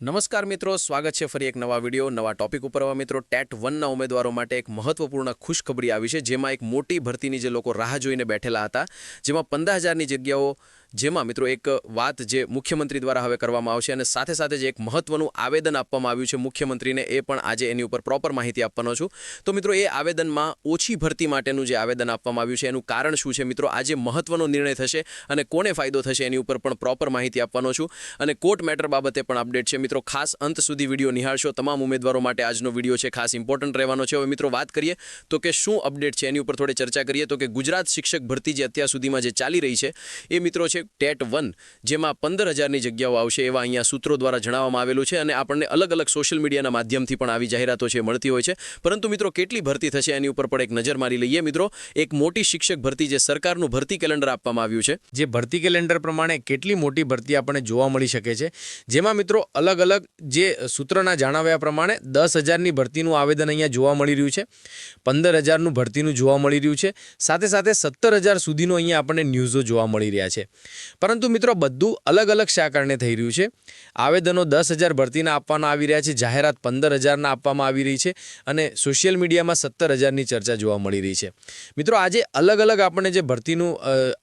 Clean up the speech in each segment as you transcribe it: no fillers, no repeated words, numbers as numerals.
નમસ્કાર મિત્રો, સ્વાગત છે ફરી એક નવા વિડીયો નવા ટોપિક ઉપર। મિત્રો ટેટ 1ના ઉમેદવારો માટે એક મહત્વપૂર્ણ ખુશખબરી આવી છે, જેમાં એક મોટી ભરતીની જે લોકો રાહ જોઈને બેઠેલા હતા, જેમાં 15,000ની જગ્યાઓ, જેમાં મિત્રો એક વાત જે મુખ્યમંત્રી દ્વારા હવે કરવામાં આવશે અને સાથે સાથે જે એક મહત્વનું આવેદન આપવામાં આવ્યું છે મુખ્યમંત્રીને, એ પણ આજે એની ઉપર પ્રોપર માહિતી આપવાનો છું। તો મિત્રો એ આવેદનમાં ઓછી ભરતી માટેનું જે આવેદન આપવામાં આવ્યું છે એનું કારણ શું છે મિત્રો, આજે મહત્વનો નિર્ણય થશે અને કોને ફાયદો થશે એની ઉપર પણ પ્રોપર માહિતી આપવાનો છું અને કોર્ટ મેટર બાબતે પણ અપડેટ છે। મિત્રો ખાસ અંત સુધી વિડીયો નિહાળશો। તમામ ઉમેદવારો માટે આજનો વિડીયો છે ખાસ ઇમ્પોર્ટન્ટ રહેવાનો છે। હવે મિત્રો વાત કરીએ તો કે શું અપડેટ છે એની ઉપર થોડી ચર્ચા કરીએ તો કે ગુજરાત શિક્ષક ભરતી જે અત્યાર સુધીમાં જે ચાલી રહી છે એ મિત્રો છે ટેટ 1, જેમાં 15,000ની જગ્યાઓ આવશે એવા અહીંયા સૂત્રો દ્વારા જણાવવામાં આવેલું છે અને આપણને અલગ અલગ સોશિયલ મીડિયાના માધ્યમથી પણ આવી જાહેરાતો છે મળતી હોય છે। પરંતુ મિત્રો કેટલી ભરતી થશે એની ઉપર પણ એક નજર મારી લઈએ। મિત્રો એક મોટી શિક્ષક ભરતી જે સરકારનું ભરતી કેલેન્ડર આપવામાં આવ્યું છે, જે ભરતી કેલેન્ડર પ્રમાણે કેટલી મોટી ભરતી આપણને જોવા મળી શકે છે, જેમાં મિત્રો અલગ અલગ જે સૂત્રના જણાવ્યા પ્રમાણે 10,000ની ભરતીનું આવેદન અહીંયા જોવા મળી રહ્યું છે, 15,000નું ભરતીનું જોવા મળી રહ્યું છે, સાથે સાથે 17,000 સુધીનું અહીંયા આપણને ન્યૂઝો જોવા મળી રહ્યા છે। પરંતુ મિત્રો બધું અલગ અલગ શા કારણે થઈ રહ્યું છે? આવેદનો 10,000 ભરતીના આપવાના આવી રહ્યા છે, જાહેરાત 15,000ના આપવામાં આવી રહી છે અને સોશિયલ મીડિયામાં 17,000ની ચર્ચા જોવા મળી રહી છે। મિત્રો આજે અલગ અલગ આપણને જે ભરતીનું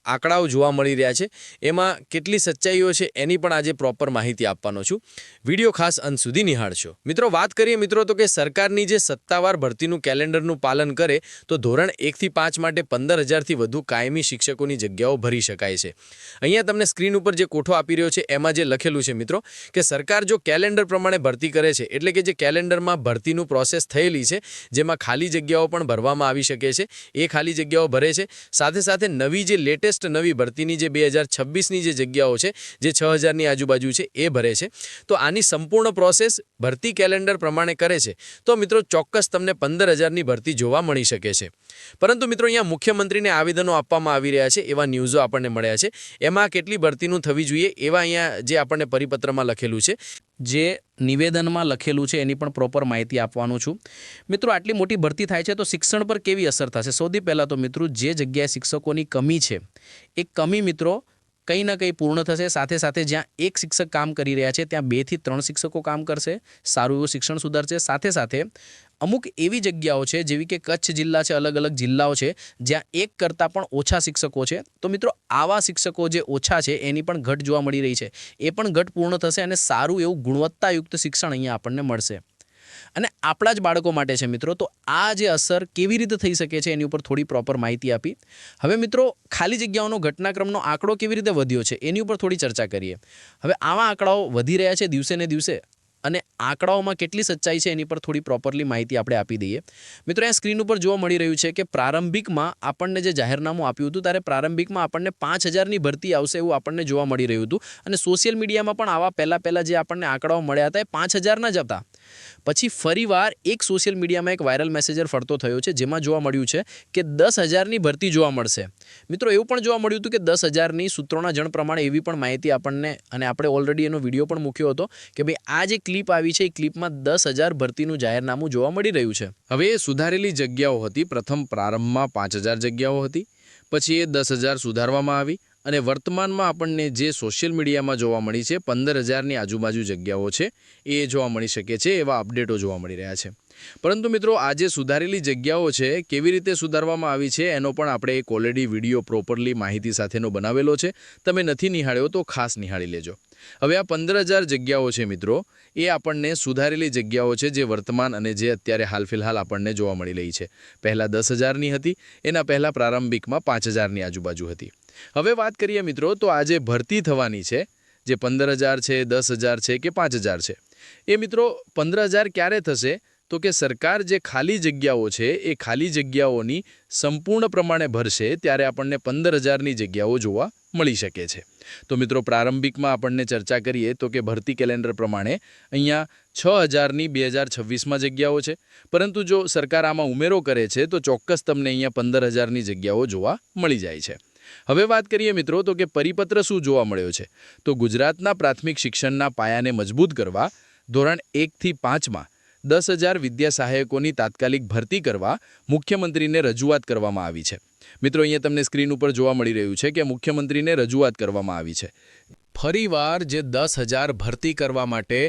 આંકડાઓ જોવા મળી રહ્યા છે એમાં કેટલી સચ્ચાઈઓ છે એની પણ આજે પ્રોપર માહિતી આપવાનો છું। વિડીયો ખાસ અંત સુધી નિહાળશો। મિત્રો વાત કરીએ મિત્રો તો કે સરકારની જે સત્તાવાર ભરતીનું કેલેન્ડરનું પાલન કરે તો ધોરણ 1 થી 5 માટે 15,000થી વધુ કાયમી શિક્ષકોની જગ્યાઓ ભરી શકાય છે। અહીંયા તમને સ્ક્રીન ઉપર જે કોઠો આપી રહ્યો છે એમાં જે લખેલું છે મિત્રો કે સરકાર જો કેલેન્ડર પ્રમાણે ભરતી કરે છે, એટલે કે જે કેલેન્ડરમાં ભરતીનું પ્રોસેસ થયેલી છે, જેમાં ખાલી જગ્યાઓ પણ ભરવામાં આવી શકે છે, એ ખાલી જગ્યાઓ ભરે છે, સાથે સાથે નવી જે લેટેસ્ટ નવી ભરતીની જે 2026ની જે જગ્યાઓ છે જે 6,000ની આજુબાજુ છે એ ભરે છે। તો આની સંપૂર્ણ પ્રોસેસ ભરતી કેલેન્ડર પ્રમાણે કરે છે તો મિત્રો ચોક્કસ તમને 15,000ની ભરતી જોવા મળી શકે છે। પરંતુ મિત્રો અહીંયા મુખ્યમંત્રીને આવેદનો આપવામાં આવી રહ્યા છે એવા ન્યૂઝો આપણને મળ્યા છે, એમાં કેટલી ભરતીનું થવી જોઈએ એવા અહીંયા જે આપણને પરિપત્રમાં લખેલું છે, જે નિવેદનમાં લખેલું છે એની પણ પ્રોપર માહિતી આપવાનું છું। મિત્રો આટલી મોટી ભરતી થાય છે તો શિક્ષણ પર કેવી અસર થશે? સૌથી પહેલાં તો મિત્રો જે જગ્યાએ શિક્ષકોની કમી છે એ કમી મિત્રો કંઈ ના કંઈ પૂર્ણ થશે, સાથે સાથે જ્યાં એક શિક્ષક કામ કરી રહ્યા છે ત્યાં 2 થી 3 શિક્ષકો કામ કરશે, સારું એવું શિક્ષણ સુધરશે। સાથે સાથે અમુક એવી જગ્યાઓ છે જેવી કે કચ્છ જિલ્લા છે, અલગ અલગ જિલ્લાઓ છે જ્યાં એક કરતાં પણ ઓછા શિક્ષકો છે, તો મિત્રો આવા શિક્ષકો જે ઓછા છે એની પણ ઘટ જોવા મળી રહી છે, એ પણ ઘટ પૂર્ણ થશે અને સારું એવું ગુણવત્તાયુક્ત શિક્ષણ અહીંયા આપણને મળશે અને આપણા જ બાળકો માટે છે મિત્રો। તો આ જે અસર કેવી રીતે થઈ શકે છે એની ઉપર થોડી પ્રોપર માહિતી આપી। હવે મિત્રો ખાલી જગ્યાઓનો ઘટનાક્રમનો આંકડો કેવી રીતે વધ્યો છે એની ઉપર થોડી ચર્ચા કરીએ। હવે આવા આંકડાઓ વધી રહ્યા છે દિવસે ને દિવસે અને આંકડાઓમાં કેટલી સચ્ચાઈ છે એની પર થોડી પ્રોપરલી માહિતી આપણે આપી દઈએ। મિત્રો અહીંયા સ્ક્રીન ઉપર જોવા મળી રહ્યું છે કે પ્રારંભિકમાં આપણને જે જાહેરનામું આપ્યું હતું ત્યારે પ્રારંભિકમાં આપણને 5,000ની ભરતી આવશે એવું આપણને જોવા મળી રહ્યું હતું અને સોશિયલ મીડિયામાં પણ આવા પહેલાં જે આપણને આંકડાઓ મળ્યા હતા એ 5,000ના જ હતા। પછી ફરીવાર એક સોશિયલ મીડિયામાં એક વાયરલ મેસેજર ફરતો થયો છે જેમાં જોવા મળ્યું છે કે 10,000ની ભરતી જોવા મળશે। મિત્રો એવું પણ જોવા મળ્યું હતું કે 10,000ની સૂત્રોના જણ પ્રમાણે એવી પણ માહિતી આપણને, અને આપણે ઓલરેડી એનો વિડીયો પણ મૂક્યો હતો કે ભાઈ આ જે ક્લિપ આવી છે એ ક્લિપમાં 10,000 ભરતીનું જાહેરનામું જોવા મળી રહ્યું છે। હવે એ સુધારેલી જગ્યાઓ હતી, પ્રથમ પ્રારંભમાં 5,000 જગ્યાઓ હતી, પછી એ 10,000 સુધારવામાં આવી અને વર્તમાનમાં આપણને જે સોશિયલ મીડિયામાં જોવા મળી છે 15,000ની આજુબાજુ જગ્યાઓ છે એ જોવા મળી શકે છે, એવા અપડેટો જોવા મળી રહ્યા છે। પરંતુ મિત્રો આ જે સુધારેલી જગ્યાઓ છે કેવી રીતે સુધારવામાં આવી છે એનો પણ આપણે એક ઓલરેડી વિડીયો પ્રોપરલી માહિતી સાથેનો બનાવેલો છે, તમે નથી નિહાળ્યો તો ખાસ નિહાળી લેજો। હવે આ 15,000 જગ્યાઓ છે મિત્રો એ આપણને સુધારેલી જગ્યાઓ છે જે વર્તમાન અને જે અત્યારે હાલ ફિલહાલ આપણને જોવા મળી રહી છે। પહેલાં 10,000ની હતી, એના પહેલાં પ્રારંભિકમાં 5,000ની આજુબાજુ હતી। હવે વાત કરીએ મિત્રો તો આ જે ભરતી થવાની છે, જે 15,000 છે, 10,000 છે કે 5,000 છે, એ મિત્રો 15,000 ક્યારે થશે તો કે સરકાર જે ખાલી જગ્યાઓ છે એ ખાલી જગ્યાઓની સંપૂર્ણ પ્રમાણે ભરશે ત્યારે આપણને 15,000ની જગ્યાઓ જોવા મળી શકે છે। તો મિત્રો પ્રારંભિકમાં આપણને ચર્ચા કરીએ તો કે ભરતી કેલેન્ડર પ્રમાણે અહીંયા 6,000ની 2026માં જગ્યાઓ છે, પરંતુ જો સરકાર આમાં ઉમેરો કરે છે તો ચોક્કસ તમને અહીંયા 15,000ની જગ્યાઓ જોવા મળી જાય છે। હવે વાત કરીએ મિત્રો તો કે પરિપત્ર શું જોવા મળ્યો છે, તો ગુજરાતના પ્રાથમિક શિક્ષણના પાયાને મજબૂત કરવા ધોરણ 1 થી 5માં 10,000 વિદ્યા સહાયકોની તાત્કાલિક ભરતી કરવા મુખ્યમંત્રીને રજૂઆત કરવામાં આવી છે। મિત્રો અહીંયા તમને સ્ક્રીન ઉપર જોવા મળી રહ્યું છે કે મુખ્યમંત્રીને રજૂઆત કરવામાં આવી છે। ફરીવાર જે 10,000 ભરતી કરવા માટે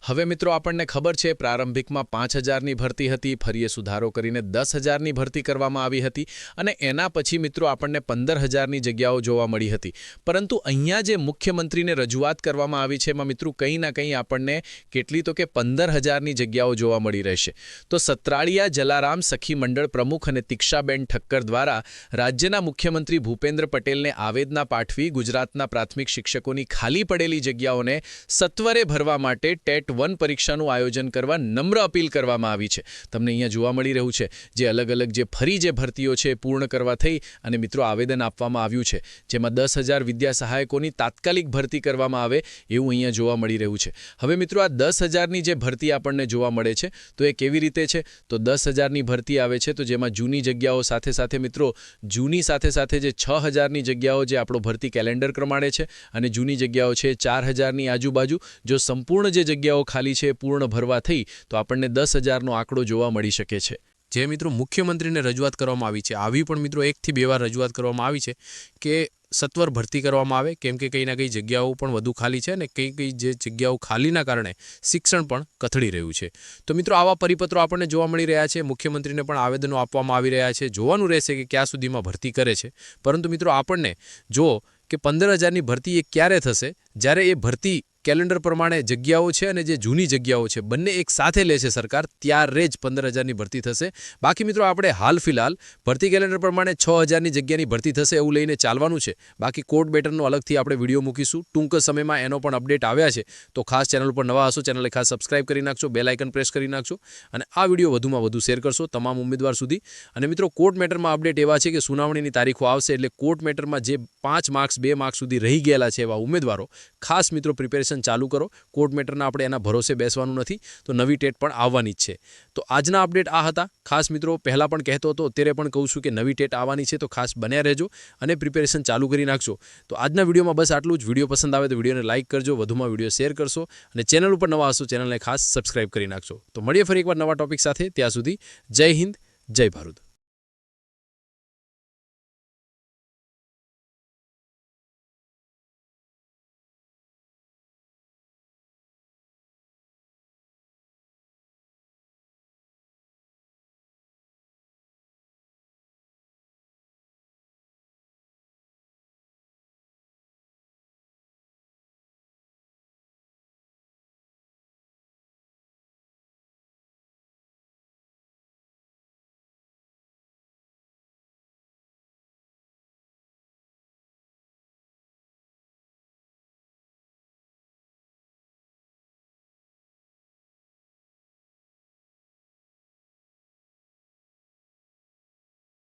હવે મિત્રો આપણને ખબર છે પ્રારંભિકમાં 5,000ની ભરતી હતી, ફરી એ સુધારો કરીને 10,000ની ભરતી કરવામાં આવી હતી અને એના પછી મિત્રો આપણને 15,000ની જગ્યાઓ જોવા મળી હતી. પરંતુ અહીંયા જે મુખ્યમંત્રીને રજૂઆત કરવામાં આવી છે એમાં મિત્રો કંઈ ના કંઈ આપણને કેટલી તો કે 15,000ની જગ્યાઓ જોવા મળી રહેશે. તો સતરાળિયા જલારામ સખી મંડળ પ્રમુખ અને તિક્ષાબેન ઠક્કર દ્વારા રાજ્યના મુખ્યમંત્રી ભૂપેન્દ્ર પટેલને આવેદના પાઠવી ગુજરાતના પ્રાથમિક શિક્ષકોની ખાલી પડેલી જગ્યાઓને સત્વરે ભરવા માટે ટેટ-1 પરીક્ષાનું આયોજન કરવા નમ્ર અપીલ કરવામાં આવી છે. તમને અહીંયા જોવા મળી રહ્યું છે જે અલગ અલગ જે ફરી જે ભરતીઓ છે પૂર્ણ કરવા થઈ અને મિત્રો આવેદન આપવામાં આવ્યું છે, જેમાં 10,000 વિદ્યા સહાયકોની તાત્કાલિક ભરતી કરવામાં આવે એવું અહીંયા જોવા મળી રહ્યું છે. હવે મિત્રો આ 10,000ની જે ભરતી આપણને જોવા મળે છે તો એ કેવી રીતે છે? તો 10,000ની ભરતી આવે છે તો જેમાં જૂની જગ્યાઓ સાથે સાથે મિત્રો જૂની સાથે સાથે જે 6,000ની જગ્યાઓ જે આપણો ભરતી કેલેન્ડર પ્રમાણે છે અને જૂની જગ્યાઓ છે 4,000ની આજુબાજુ. જો સંપૂર્ણ જે જગ્યાઓ ખાલી છે પૂર્ણ ભરવા થઈ તો આપણને 10,000નો આંકડો જોવા મળી શકે છે. જે મિત્રો મુખ્યમંત્રીને રજૂઆત કરવામાં આવી છે, આવી પણ મિત્રો 1 થી 2 વાર રજૂઆત કરવામાં આવી છે કે સત્વર ભરતી કરવામાં આવે, કેમ કે કંઈ ના કંઈ જગ્યાઓ પણ વધુ ખાલી છે અને કઈ જે જગ્યાઓ ખાલીના કારણે શિક્ષણ પણ કથળી રહ્યું છે. તો મિત્રો આવા પરિપત્રો આપણને જોવા મળી રહ્યા છે. મુખ્યમંત્રીને પણ આવેદનો આપવામાં આવી રહ્યા છે. જોવાનું રહેશે કે ક્યાં સુધીમાં ભરતી કરે છે. પરંતુ મિત્રો આપણને જો કે 15,000ની ભરતી એ ક્યારે થશે? જ્યારે એ ભરતી કેલેન્ડર પ્રમાણે જગ્યાઓ છે અને જે જૂની જગ્યાઓ છે બંને એક સાથે લે છે સરકાર, ત્યારે જ 15,000ની ભરતી થશે. બાકી મિત્રો આપણે હાલ ફિલહાલ ભરતી કેલેન્ડર પ્રમાણે 6,000ની જગ્યાની ભરતી થશે એવું લઈને ચાલવાનું છે. બાકી કોર્ટ બેટરનો અલગથી આપણે વિડીયો મૂકીશું. ટૂંક સમયમાં એનો પણ અપડેટ આવ્યા છે. તો ખાસ ચેનલ પર નવા હશો, ચેનલને ખાસ સબસ્ક્રાઇબ કરી નાખજો, બેલ આઇકન પ્રેસ કરી નાખજો અને આ વિડીયો વધુમાં વધુ શેર કરશો તમામ ઉમેદવાર સુધી. અને મિત્રો કોર્ટ મેટરમાં અપડેટ એવા છે કે સુનાવણીની તારીખો આવશે એટલે કોર્ટ મેટરમાં જે 5 માર્ક્સ 2 માર્ક્સ સુધી રહી ગયેલા છે એવા ઉમેદવારો ખાસ મિત્રો પ્રિપેરેશન ચાલુ કરો. કોર્ટ મેટરના આપણે એના ભરોસે બેસવાનું નથી. તો નવી ટેટ પણ આવવાની જ છે. તો આજના અપડેટ આ હતા. ખાસ મિત્રો પહેલાં પણ કહેતો હતો, અત્યારે પણ કહું છું કે નવી ટેટ આવવાની છે તો ખાસ બન્યા રહેજો અને પ્રિપેરેશન ચાલુ કરી નાખજો. તો આજના વિડીયોમાં બસ આટલું જ. વિડીયો પસંદ આવે તો વિડીયોને લાઇક કરજો, વધુમાં વિડીયો શેર કરશો અને ચેનલ ઉપર નવા હશો ચેનલને ખાસ સબસ્ક્રાઇબ કરી નાખજો. તો મળીએ ફરી એકવાર નવા ટોપિક સાથે. ત્યાં સુધી જય હિન્દ, જય ભારત.